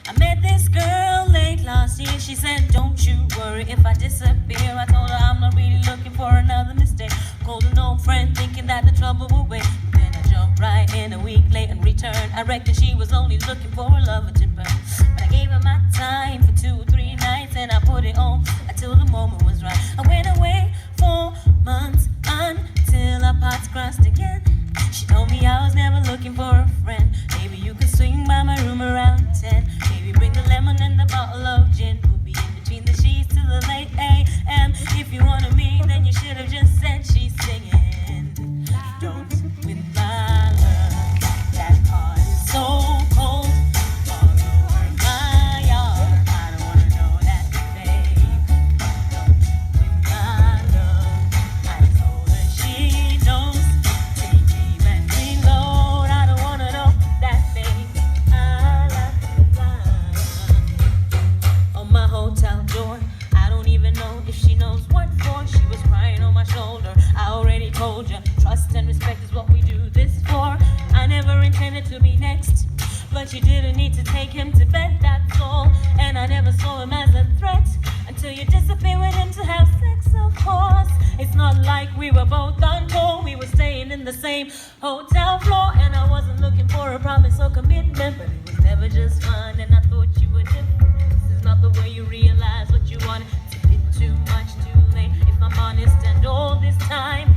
I met this girl late last year. She said, don't you worry if I disappear. I told her I'm not really looking for another mistake. Called an old friend thinking that the trouble would wait. Then I jumped right in a week late and returned. I reckon she was only looking for a lover to burn. But I gave her my time for 2 or 3 nights, and I put it on until the moment was right. I went away for months until our paths crossed again. She told me I was never looking for a friend. Maybe you could swing by my room around 10. Maybe bring the lemon and the bottle of gin. We'll be in between the sheets till the late a.m. If you wanted me, then you should have just said she's singing. Don't with my love. That heart is so cold. All over my yard. I don't wanna know that, babe. Don't with my love. I told her she knows. Take aim and reload. I don't wanna know that, babe. I love the blind. On my hotel door, I don't even know if she knows what for. She was crying on my shoulder. I already told you, trust and respect is what we do this for. I never intended to be next, but you didn't need to take him to bed, that's all. And I never saw him as a threat until you disappeared with him to have sex, of course. It's not like we were both on tour. We were staying in the same hotel floor, and I wasn't looking for a promise or commitment, but it was never just fun, and I thought you were different. This is not the way you realize what you want. It's a bit too much too late, if I'm honest, and all this time